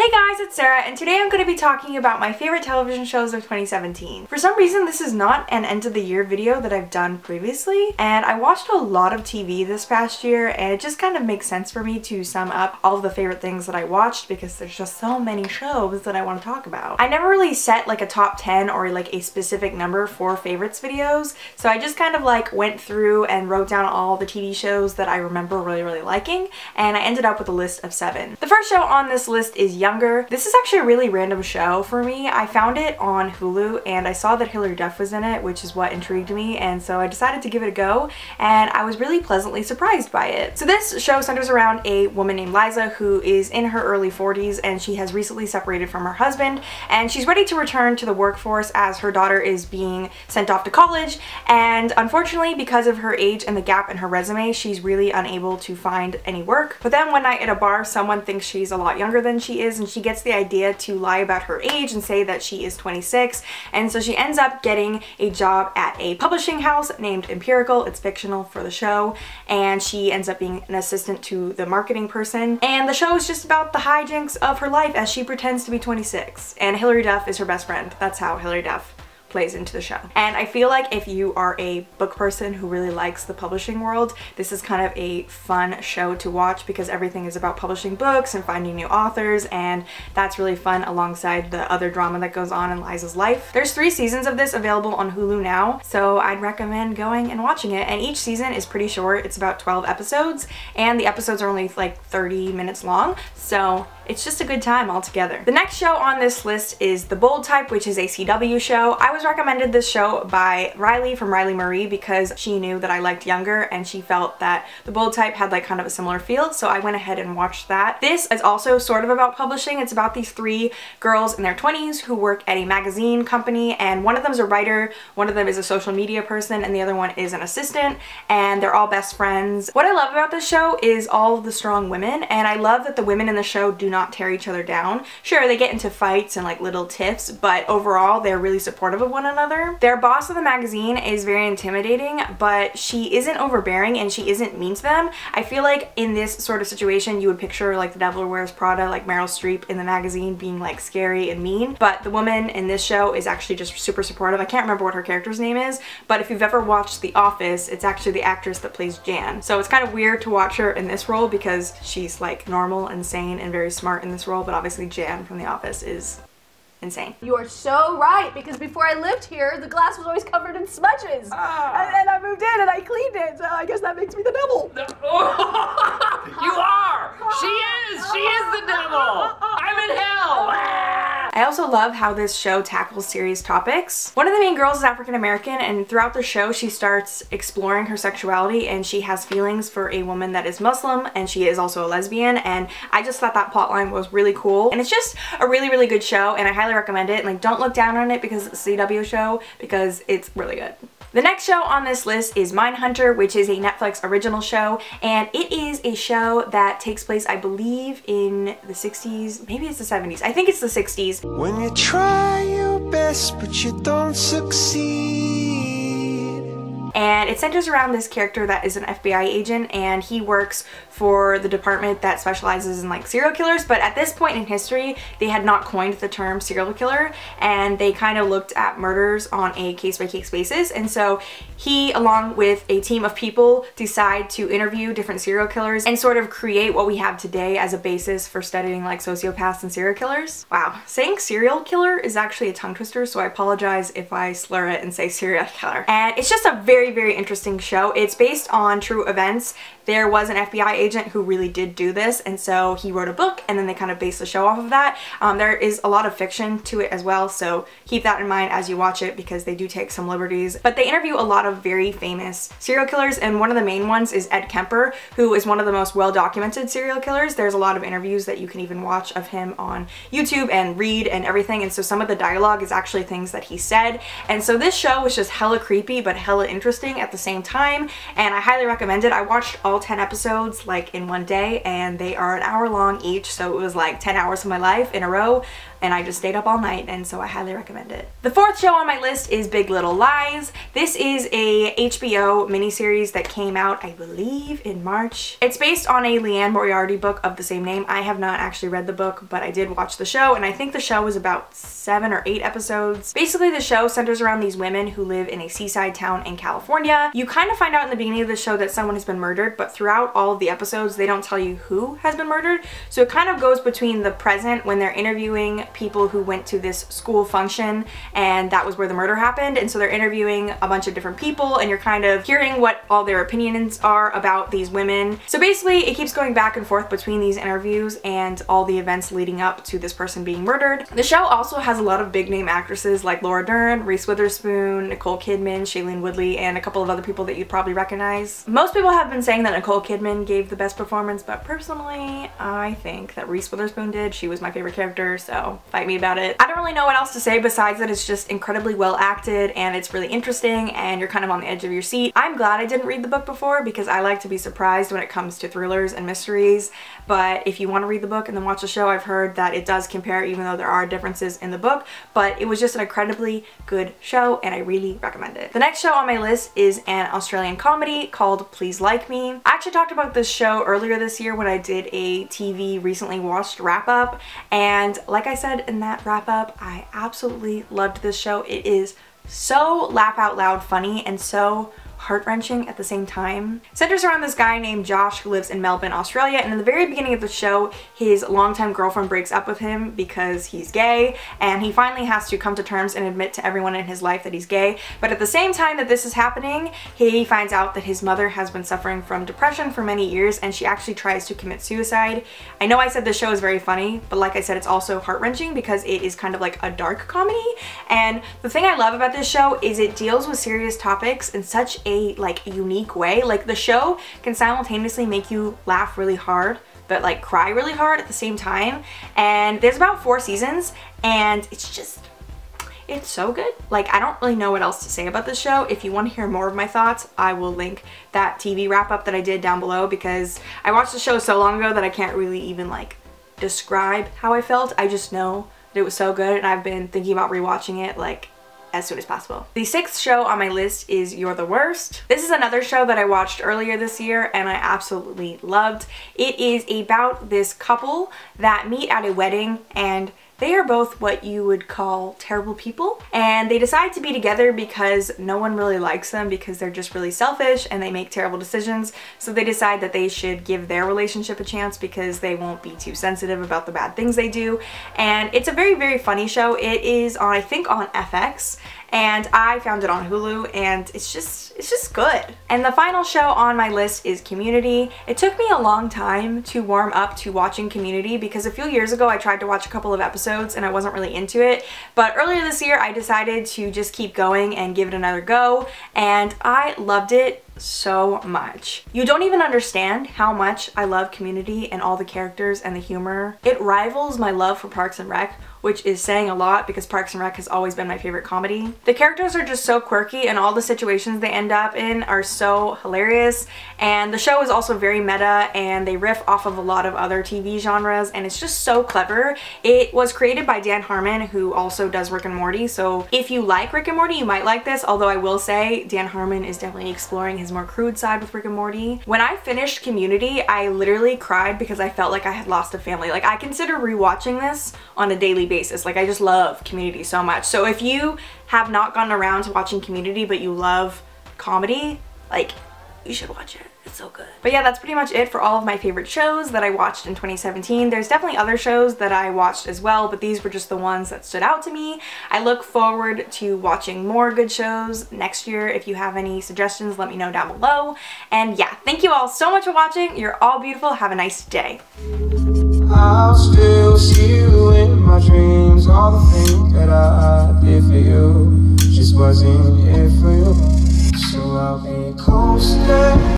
Hey guys, it's Sarah, and today I'm going to be talking about my favorite television shows of 2017. For some reason, this is not an end of the year video that I've done previously, and I watched a lot of TV this past year, and it just kind of makes sense for me to sum up all of the favorite things that I watched because there's just so many shows that I want to talk about. I never really set like a top 10 or like a specific number for favorites videos, so I just kind of like went through and wrote down all the TV shows that I remember really liking, and I ended up with a list of 7. The first show on this list is Younger. This is actually a really random show for me. I found it on Hulu and I saw that Hilary Duff was in it, which is what intrigued me, and so I decided to give it a go, and I was really pleasantly surprised by it. So this show centers around a woman named Liza who is in her early 40s, and she has recently separated from her husband, and she's ready to return to the workforce as her daughter is being sent off to college, and unfortunately because of her age and the gap in her resume, she's really unable to find any work. But then one night at a bar, someone thinks she's a lot younger than she is, and she gets the idea to lie about her age and say that she is 26, and so she ends up getting a job at a publishing house named Empirical. It's fictional for the show, and she ends up being an assistant to the marketing person, and the show is just about the hijinks of her life as she pretends to be 26, and Hilary Duff is her best friend. That's how Hilary Duff plays into the show. And I feel like if you are a book person who really likes the publishing world, this is kind of a fun show to watch because everything is about publishing books and finding new authors, and that's really fun alongside the other drama that goes on in Liza's life. There's 3 seasons of this available on Hulu now, so I'd recommend going and watching it, and each season is pretty short. It's about 12 episodes, and the episodes are only like 30 minutes long, so it's just a good time altogether. The next show on this list is The Bold Type, which is a CW show. I was recommended this show by Riley from Riley Marie because she knew that I liked Younger and she felt that The Bold Type had like kind of a similar feel, so I went ahead and watched that. This is also sort of about publishing. It's about these 3 girls in their 20s who work at a magazine company, and one of them is a writer, one of them is a social media person, and the other one is an assistant, and they're all best friends. What I love about this show is all of the strong women, and I love that the women in the show do not tear each other down. Sure, they get into fights and like little tiffs, but overall they're really supportive of one another. Their boss of the magazine is very intimidating, but she isn't overbearing and she isn't mean to them. I feel like in this sort of situation you would picture like The Devil Wears Prada, like Meryl Streep in the magazine being like scary and mean, but the woman in this show is actually just super supportive. I can't remember what her character's name is, but if you've ever watched The Office, it's actually the actress that plays Jan. So it's kind of weird to watch her in this role because she's like normal and sane and very smart in this role, but obviously Jan from The Office is insane. You are so right, because before I lived here, the glass was always covered in smudges. And I moved in and I cleaned it, so I guess that makes me the devil. You are! She is the devil! I'm in hell! I also love how this show tackles serious topics. One of the main girls is African American, and throughout the show she starts exploring her sexuality, and she has feelings for a woman that is Muslim, and she is also a lesbian, and I just thought that plotline was really cool. And it's just a really good show, and I highly recommend it. And like, don't look down on it because it's a CW show, because it's really good. The next show on this list is Mindhunter, which is a Netflix original show, and it is a show that takes place, I believe, in the 60s, maybe it's the 70s. I think it's the 60s. When you try your best but you don't succeed. And it centers around this character that is an FBI agent, and he works for the department that specializes in like serial killers, but at this point in history they had not coined the term serial killer, and they kind of looked at murders on a case-by-case basis. And so he, along with a team of people, decide to interview different serial killers and sort of create what we have today as a basis for studying like sociopaths and serial killers. Wow, saying serial killer is actually a tongue twister, so I apologize if I slur it and say serial killer. And it's just a very interesting show. It's based on true events. There was an FBI agent who really did do this, and so he wrote a book, and then they kind of based the show off of that. There is a lot of fiction to it as well, so keep that in mind as you watch it because they do take some liberties. But they interview a lot of very famous serial killers, and one of the main ones is Ed Kemper, who is one of the most well-documented serial killers. There's a lot of interviews that you can even watch of him on YouTube and read and everything, and so some of the dialogue is actually things that he said. And so this show was just hella creepy but hella interesting. interesting at the same time, and I highly recommend it. I watched all 10 episodes like in one day, and they are an hour long each, so it was like 10 hours of my life in a row, and I just stayed up all night, and so I highly recommend it. The fourth show on my list is Big Little Lies. This is a HBO miniseries that came out, I believe, in March. It's based on a Leanne Moriarty book of the same name. I have not actually read the book, but I did watch the show, and I think the show was about 7 or 8 episodes. Basically, the show centers around these women who live in a seaside town in California. You kind of find out in the beginning of the show that someone has been murdered, but throughout all of the episodes, they don't tell you who has been murdered. So it kind of goes between the present when they're interviewing people who went to this school function, and that was where the murder happened, and so they're interviewing a bunch of different people, and you're kind of hearing what all their opinions are about these women. So basically, it keeps going back and forth between these interviews and all the events leading up to this person being murdered. The show also has a lot of big name actresses like Laura Dern, Reese Witherspoon, Nicole Kidman, Shailene Woodley, and a couple of other people that you'd probably recognize. Most people have been saying that Nicole Kidman gave the best performance, but personally, I think that Reese Witherspoon did. She was my favorite character, so fight me about it. I don't really know what else to say besides that it's just incredibly well acted, and it's really interesting, and you're kind of on the edge of your seat. I'm glad I didn't read the book before, because I like to be surprised when it comes to thrillers and mysteries, but if you want to read the book and then watch the show, I've heard that it does compare, even though there are differences in the book, but it was just an incredibly good show, and I really recommend it. The next show on my list is an Australian comedy called Please Like Me. I actually talked about this show earlier this year when I did a TV recently watched wrap-up, and like I said in that wrap-up, I absolutely loved this show. It is so laugh out loud funny and so heart-wrenching at the same time. It centers around this guy named Josh who lives in Melbourne, Australia, and in the very beginning of the show, his longtime girlfriend breaks up with him because he's gay, and he finally has to come to terms and admit to everyone in his life that he's gay. But at the same time that this is happening, he finds out that his mother has been suffering from depression for many years, and she actually tries to commit suicide. I know I said this show is very funny, but like I said, it's also heart-wrenching because it is kind of like a dark comedy, and the thing I love about this show is it deals with serious topics in such a like unique way. Like the show can simultaneously make you laugh really hard but like cry really hard at the same time, and there's about 4 seasons, and it's so good. Like, I don't really know what else to say about this show. If you want to hear more of my thoughts, I will link that TV wrap-up that I did down below, because I watched the show so long ago that I can't really even like describe how I felt. I just know that it was so good, and I've been thinking about rewatching it like as soon as possible. The 6th show on my list is You're the Worst. This is another show that I watched earlier this year and I absolutely loved. It is about this couple that meet at a wedding, and they are both what you would call terrible people, and they decide to be together because no one really likes them because they're just really selfish and they make terrible decisions. So they decide that they should give their relationship a chance because they won't be too sensitive about the bad things they do. And it's a very, very funny show. It is on, I think, on FX, and I found it on Hulu, and it's just good. And the final show on my list is Community. It took me a long time to warm up to watching Community because a few years ago I tried to watch a couple of episodes and I wasn't really into it, but earlier this year I decided to just keep going and give it another go, and I loved it so much. You don't even understand how much I love Community and all the characters and the humor. It rivals my love for Parks and Rec, which is saying a lot because Parks and Rec has always been my favorite comedy. The characters are just so quirky, and all the situations they end up in are so hilarious, and the show is also very meta, and they riff off of a lot of other TV genres, and it's just so clever. It was created by Dan Harmon, who also does Rick and Morty, so if you like Rick and Morty, you might like this, although I will say Dan Harmon is definitely exploring his more crude side with Rick and Morty. When I finished Community, I literally cried because I felt like I had lost a family. Like, I consider rewatching this on a daily basis. Like, I just love Community so much. So if you have not gotten around to watching Community but you love comedy, like, you should watch it. It's so good. But yeah, that's pretty much it for all of my favorite shows that I watched in 2017. There's definitely other shows that I watched as well, but these were just the ones that stood out to me. I look forward to watching more good shows next year. If you have any suggestions, let me know down below. And yeah, thank you all so much for watching. You're all beautiful. Have a nice day. I'll still see you in my dreams, all the things that I